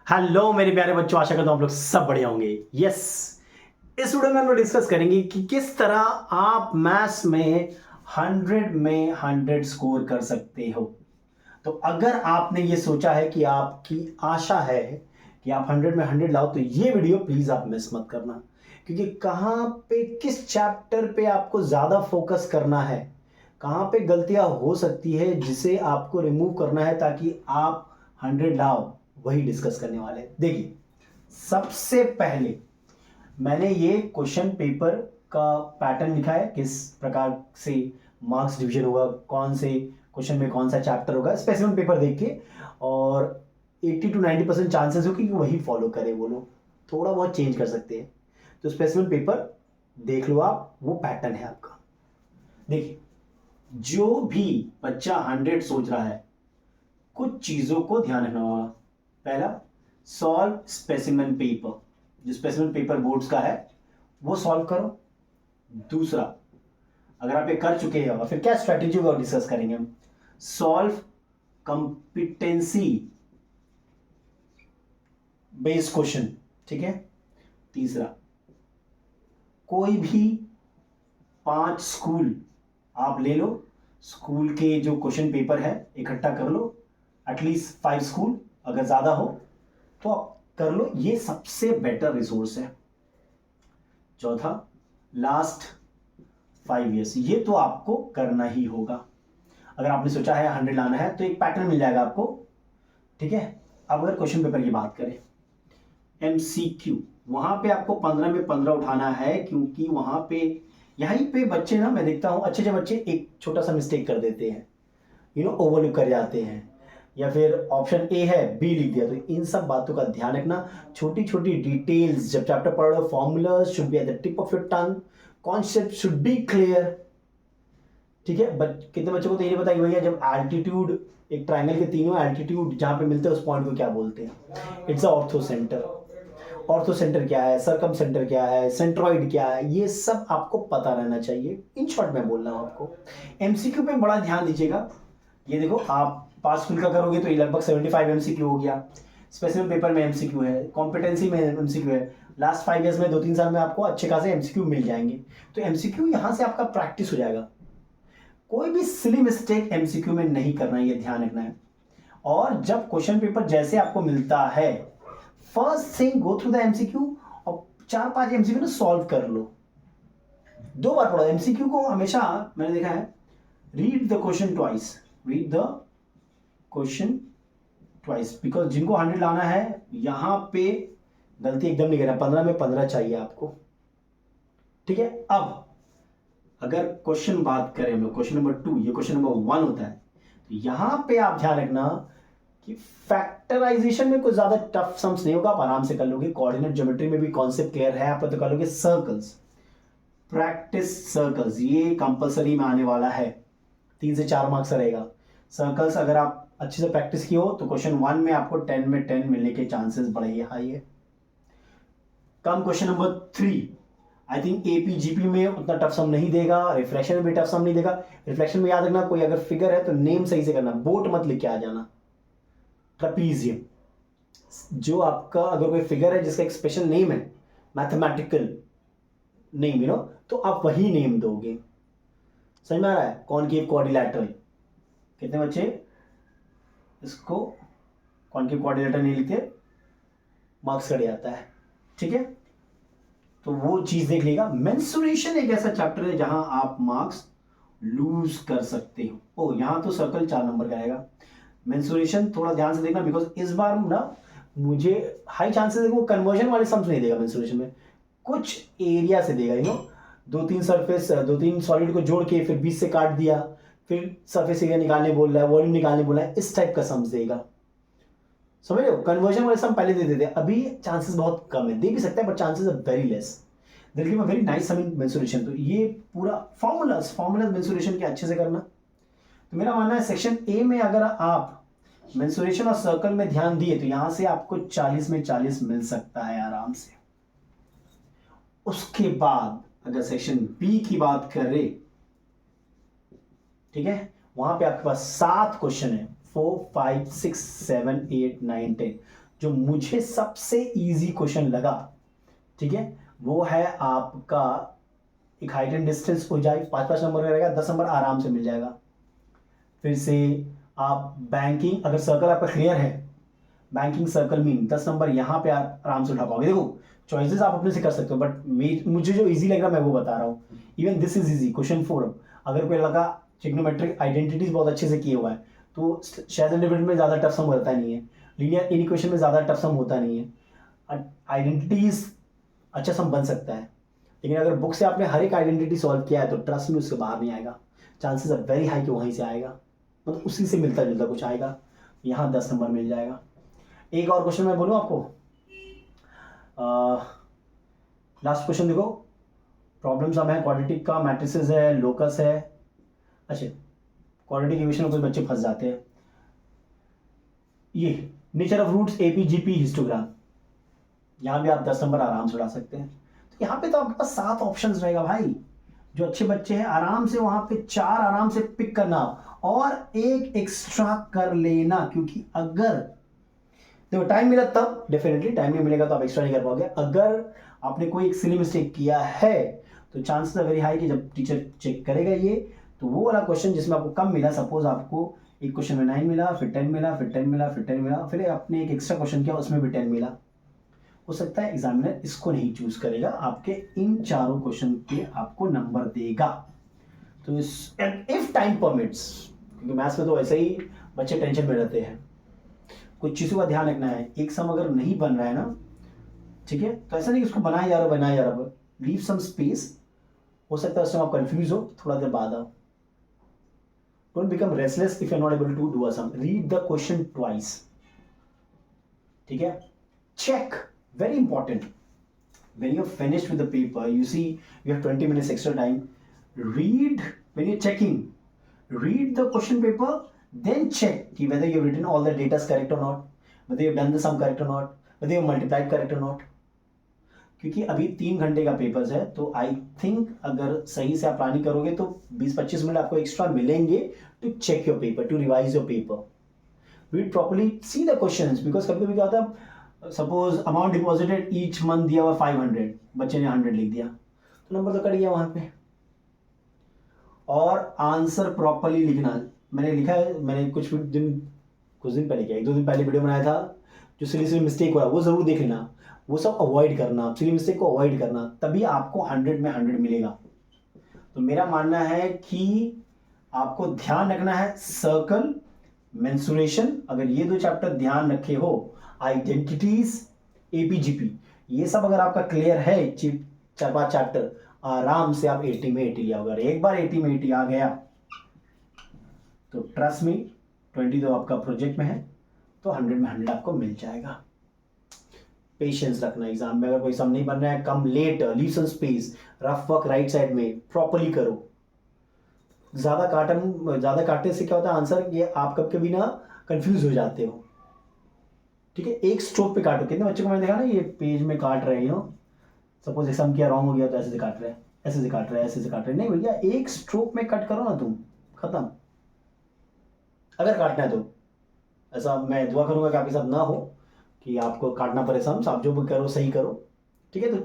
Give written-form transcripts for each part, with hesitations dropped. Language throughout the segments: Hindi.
हेलो मेरे प्यारे बच्चों, आशा करता हूँ आप लोग सब बढ़िया होंगे। यस, इस वीडियो में हम लोग डिस्कस करेंगे कि किस तरह आप मैथ्स में 100 में 100 स्कोर कर सकते हो। तो अगर आपने ये सोचा है कि आपकी आशा है कि आप 100 में 100 लाओ, तो ये वीडियो प्लीज आप मिस मत करना, क्योंकि कहाँ पे किस चैप्टर पे आपको ज्यादा फोकस करना है, कहाँ पे गलतियां हो सकती है जिसे आपको रिमूव करना है ताकि आप 100 लाओ, वही डिस्कस करने वाले हैं। देखिए, सबसे पहले मैंने ये क्वेश्चन पेपर का पैटर्न लिखा है, किस प्रकार से मार्क्स डिवीजन होगा, कौन से क्वेश्चन में कौन सा चैप्टर होगा, स्पेसिफिक पेपर देख के। और 80 to 90% चांसेस हो कि वही फॉलो करें वो लोग, थोड़ा बहुत चेंज कर सकते हैं। तो स्पेसिफिक पेपर देख लो आप, वो पैटर्न है आपका। देखिए, जो भी बच्चा 100 सोच रहा है, कुछ चीजों को ध्यान रखना होगा। पहला, सॉल्व स्पेसिमेन पेपर, जो स्पेसिमेन पेपर बोर्ड्स का है वो सॉल्व करो। दूसरा, अगर आप ये कर चुके हैं और फिर क्या स्ट्रेटेजी को डिस्कस करेंगे हम, सॉल्व कंपिटेंसी बेस्ड क्वेश्चन, ठीक है। तीसरा, कोई भी 5 स्कूल आप ले लो, स्कूल के जो क्वेश्चन पेपर है इकट्ठा कर लो, एटलीस्ट 5 स्कूल, अगर ज्यादा हो तो आप कर लो, ये सबसे बेटर रिसोर्स है। चौथा, लास्ट 5 ईयर्स, ये तो आपको करना ही होगा। अगर आपने सोचा है 100 लाना है तो एक पैटर्न मिल जाएगा आपको, ठीक है। अब अगर क्वेश्चन पेपर की बात करें, एमसीक्यू, वहां पे आपको 15 में 15 उठाना है, क्योंकि वहां पे यहीं पे बच्चे ना, मैं देखता हूं अच्छे बच्चे एक छोटा सा मिस्टेक कर देते हैं, ओवरलुक कर जाते हैं, या फिर ऑप्शन ए है बी लिख दिया। तो इन सब बातों का ध्यान रखना, छोटी छोटी डिटेल्स जब चैप्टर पढ़ रहे हो, formulas should be at the tip of your tongue, concept should be clear, ठीक है। कितने बच्चों को तो ये नहीं पता कि भैया जब एल्टीट्यूड, एक ट्राइंगल के तीनों एल्टीट्यूड जहां पे मिलते हैं उस पॉइंट को क्या बोलते हैं। It's a ortho centre, ortho centre क्या है, सरकम सेंटर क्या है, सेंट्रॉइड क्या है, ये सब आपको पता रहना चाहिए। इन शॉर्ट में बोल रहा हूं आपको। एमसीक्यू पे बड़ा ध्यान दीजिएगा। ये देखो, आप पास स्कूल का करोगे तो ये लगभग 75 एमसीक्यू हो गया, स्पेशल पेपर में एमसीक्यू है, कॉम्पिटेंसी में एमसीक्यू है, लास्ट 5 ईयर्स में 2-3 साल में आपको अच्छे खासे एमसीक्यू मिल जाएंगे। तो एमसीक्यू यहां से आपका प्रैक्टिस हो जाएगा। कोई भी सिली मिस्टेक एमसीक्यू में नहीं करना है, ये ध्यान रखना है। और जब क्वेश्चन पेपर जैसे आपको मिलता है, first thing go through the MCQ और 4-5 एमसीक्यू ना सॉल्व कर लो। 2 बार पढ़ो एमसीक्यू को, हमेशा मैंने देखा है, read the question twice, read the question twice, because जिनको 100 लाना है यहां पे गलती एकदम नहीं करना, 15 में 15 चाहिए आपको, ठीक है। अब अगर क्वेश्चन बात करें हम लोग, क्वेश्चन नंबर 2, ये क्वेश्चन नंबर 1 होता है, तो यहां पे आप ध्यान रखना कि फैक्टराइजेशन में कुछ ज्यादा टफ सम्स नहीं होगा, आप आराम से कर लोगे। कोऑर्डिनेट ज्योमेट्री में भी कॉन्सेप्ट क्लियर है आपका, तो कर लोगे। सर्कल्स, प्रैक्टिस सर्कल्स, ये कंपलसरी में आने वाला है, 3 से 4 मार्क्स रहेगा। सर्कल्स अगर आप अच्छे से प्रैक्टिस की हो तो क्वेश्चन 1 में आपको 10 में 10 मिलने के चांसेस बड़े हाई है। Come question number 3, I think APGP में उतना टफ सम नहीं देगा, रिफ्लेक्शन में भी टफ सम नहीं देगा। रिफ्लेक्शन में याद रखना, कोई अगर फिगर है तो नेम सही से करना, बोट मत लेके आ जाना। ट्रपीजियम, जो आपका अगर कोई फिगर है जिसका एक स्पेशल नेम है, मैथमेटिकल नेम, तो आप वही नेम दोगे। समझ में आ रहा है। कॉनकेव क्वाड्रिलैटरल, कितने बच्चे इसको कॉनकेव क्वाड्रिलैटरल नहीं लिखते, मार्क्स कट जाता है, ठीक है। तो वो चीज देख लेगा। मेंसुरेशन एक ऐसा चैप्टर है जहां आप मार्क्स लूज कर सकते हो। ओ, यहां तो सर्कल 4 नंबर का आएगा। मेंसुरेशन थोड़ा ध्यान से देखना, बिकॉज इस बार ना मुझे हाई चांसेस है वो कन्वर्जन वाले सम्स नहीं देगा मेंसुरेशन में, कुछ एरिया से देगा। 2-3 सरफेस, 2-3 सॉलिड को जोड़ के फिर 20 से काट दिया, फिर सरफेस एरिया निकालने बोल रहा है, वॉल्यूम निकालने बोल रहा है, इस टाइप का सम्स देगा। समझ रहे हो। कन्वर्जन वाले सम पहले दे देते हैं, अभी चांसेस बहुत कम है, दे भी सकता है but chances are very less. They'll give a very nice sum in mensuration. तो ये पूरा फॉर्मूलाज मेंसुरेशन के अच्छे से करना। तो मेरा मानना है सेक्शन ए में अगर आप मेंसुरेशन और सर्कल में ध्यान दिए तो यहां से आपको 40 में 40 मिल सकता है आराम से। उसके बाद अगर सेक्शन बी की बात करें, ठीक है, वहां पे आपके पास 7 क्वेश्चन है, 4, 5, 6, 7, 8, 9, 10। जो मुझे सबसे इजी क्वेश्चन लगा, ठीक है, वो है आपका एक हाइट एंड डिस्टेंस हो जाए, 5-5 नंबर का रहेगा, 10 नंबर आराम से मिल जाएगा। फिर से आप बैंकिंग, अगर सर्कल आपका क्लियर है, बैंकिंग सर्कल मीन 10 नंबर यहाँ पे आराम से उठा पाओगे। देखो चॉइसेस आप अपने से कर सकते हो, बट मुझे जो इजी लग रहा है मैं वो बता रहा हूँ। Even this is easy. Question 4, अगर कोई लगा ट्रिग्नोमेट्रिक आइडेंटिटीज बहुत अच्छे से किए हुआ है तो शेयर्स एंड डिविडेंड में ज़्यादा टफ सम होता नहीं है, लीनियर इक्वेशन में ज़्यादा टफ सम होता नहीं है, आइडेंटिटीज अच्छा सम बन सकता है। लेकिन अगर बुक से आपने हर एक आइडेंटिटी सॉल्व किया है तो ट्रस्ट में उससे बाहर नहीं आएगा, चांसेस आर वेरी हाई कि वहीं से आएगा, मतलब उसी से मिलता जुलता कुछ आएगा। यहाँ 10 नंबर मिल जाएगा। एक और क्वेश्चन मैं बोलूँ आपको, लास्ट क्वेश्चन देखो, प्रॉब्लम सम है, क्वाड्रेटिक का, मैट्रिसेस है, लोकस है। अच्छा, क्वाड्रेटिक इक्वेशन में कुछ बच्चे फंस जाते हैं। ये nature of roots, AP GP, histogram, यहाँ भी आप 10 नंबर आराम से उड़ा सकते हैं। तो यहाँ पे तो आपके पास 7 ऑप्शंस रहेगा भाई। जो अच्छे बच्चे हैं आराम से वहां पे 4 आराम से पिक करना और एक एक्स्ट्रा कर लेना, क्योंकि अगर देखो टाइम मिला तब डेफिनेटली, टाइम नहीं मिलेगा तो आप एक्स्ट्रा नहीं कर पाओगे। अगर आपने कोई एक सिली मिस्टेक किया है तो चांसेस वेरी हाई कि जब टीचर चेक करेगा ये, तो वो वाला क्वेश्चन जिसमें आपको कम मिला, सपोज आपको एक क्वेश्चन में 9 मिला, फिर 10 मिला, फिर 10 मिला, फिर 10 मिला, फिर आपने एक एक्स्ट्रा क्वेश्चन किया उसमें भी 10 मिला, हो सकता है एग्जामिनर इसको नहीं चूज करेगा, आपके इन चारों क्वेश्चन पे आपको नंबर देगा। तो इफ टाइम परमिट्स, क्योंकि मैथ्स में तो वैसे ही बच्चे टेंशन में रहते हैं, कुछ चीज़ों का ध्यान रखना है। एक सम अगर नहीं बन रहा है ना, ठीक है, तो ऐसा नहीं कि उसको बनाया जा रहा है, लीव सम स्पेस। हो सकता है उस समय आप कंफ्यूज हो, थोड़ा देर बाद आओ। Don't become restless if you are not able to do a sum, read the question twice, ठीक है, check, very important, when you're finished with the paper, you see you have 20 minutes extra time, read, when you're checking, read the question paper, then check whether you've written all the data correct or not, whether you've done the sum correct or not, whether you've multiplied correct or not। क्योंकि अभी 3 घंटे का पेपर्स है, तो आई थिंक अगर सही से आप प्लानिंग करोगे तो 20-25 मिनट आपको एक्स्ट्रा मिलेंगे to check your paper, to revise your paper, read properly, see the questions, because कभी कभी क्या होता है, suppose amount deposited each month दिया हुआ 500, बच्चे ने 100 लिख दिया तो नंबर तो कट गया वहां पे। और आंसर प्रॉपर्ली लिखना, मैंने लिखा है, मैंने कुछ दिन पहले किया, 1-2 दिन पहले वीडियो बनाया था, जो सिली मिस्टेक हो रहा है वो जरूर देख लेना, वो सब अवॉइड करना, सिली मिस्टेक को अवॉइड करना, तभी आपको 100 में 100 मिलेगा। तो मेरा मानना है कि आपको ध्यान रखना है सर्कल, मेंसुरेशन, अगर ये 2 चैप्टर ध्यान रखे हो, आइडेंटिटीज, एपीजीपी, ये सब अगर आपका क्लियर है 4-5 चैप्टर, आराम से आप 80 में 80 लिया होगा। एक बार 80 में 80 आ गया तो ट्रस्ट में 20 तो आपका प्रोजेक्ट में है, तो 100 में 100 आपको मिल जाएगा। पेशेंस रखना, एग्जाम में अगर कोई सम नहीं बन रहा है, come late, leave some space, rough work right side में प्रॉपर्ली करो। ज्यादा काटने से क्या होता है आंसर, ये आप कभी कभी ना कंफ्यूज हो जाते हो, ठीक है, एक स्ट्रोक पे काटो। कितने बच्चों को मैंने देखा ना ये पेज में काट रहे हैं, सपोज सम किया रॉन्ग हो गया तो ऐसे से काट रहे हैं, ऐसे से काट रहे हैं, ऐसे से काट रहे हैं, नहीं भैया एक स्ट्रोक में कट करो ना तुम, खत्म। अगर काटना है तो ऐसा मैं दुआ करूंगा कि आपके साथ ना हो कि आपको काटना पड़े सम्स, आप जो भी करो सही करो, ठीक है। तो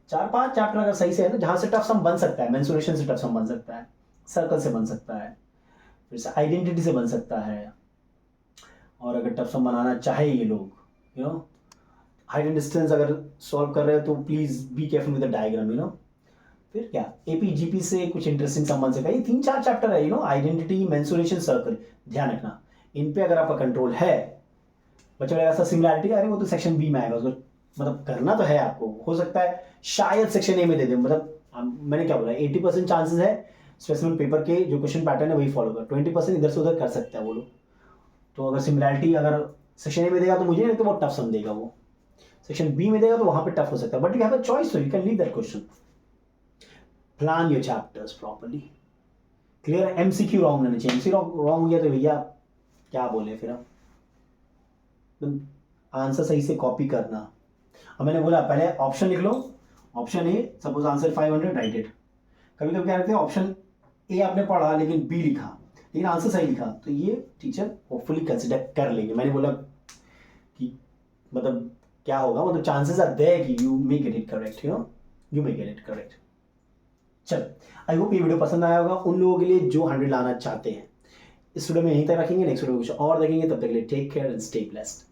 4-5 चैप्टर अगर सही से है ना, जहां से टफ सम बन सकता है, मेंसुरेशन से टफ सम बन सकता है, सर्कल से बन सकता है, फिर से आइडेंटिटी से बन सकता है, और अगर टफ सम बनाना चाहे ये लोग, you know, height and distance अगर सॉल्व कर रहे हो तो please be careful with the diagram, you know. फिर क्या एपीजीपी से कुछ इंटरेस्टिंग सम बन सकता है। ये 3-4 चैप्टर है, you know, identity, mensuration, circle, ध्यान रखना इन पे अगर आपका कंट्रोल है। बच्चों का ऐसा सिमिलैरिटी, अरे वो तो सेक्शन बी में आएगा, उसको मतलब करना तो है आपको, हो सकता है शायद सेक्शन ए में दे दे, मतलब मैंने क्या बोला 80% चांसेस है स्पेसिफिक पेपर के जो क्वेश्चन पैटर्न है वही फॉलो कर, 20% इधर से उधर कर सकता है वो लोग। तो अगर सिमिलैरिटी अगर सेक्शन ए में देगा तो मुझे नहीं लगता वो टफ सम देगा, वो सेक्शन बी में देगा तो वहां पे टफ हो सकता है, but you have a choice, so you can leave that question. Plan your chapters properly, clear. MCQ wrong होना चाहिए, एमसी रॉन्ग हो गया तो भैया क्या बोले फिर आप, आंसर सही से कॉपी करना। अब मैंने बोला पहले ऑप्शन लिख लो, option A suppose answer 500, write it. कभी कभी क्या करते हैं ऑप्शन ए आपने पढ़ा लेकिन बी लिखा, लेकिन आंसर सही लिखा, तो ये टीचर होपफुली कंसिडर कर लेंगे। मैंने बोला कि मतलब क्या होगा, मतलब चांसेस आर देयर कि you may get it correct, you may get it correct. चल, आई होप ये वीडियो पसंद आया होगा उन लोगों के लिए जो 100 लाना चाहते हैं। इस वीडियो में यहीं तक रखेंगे, नेक्स्ट वीडियो कुछ और देखेंगे, तब तक के लिए take care and stay blessed.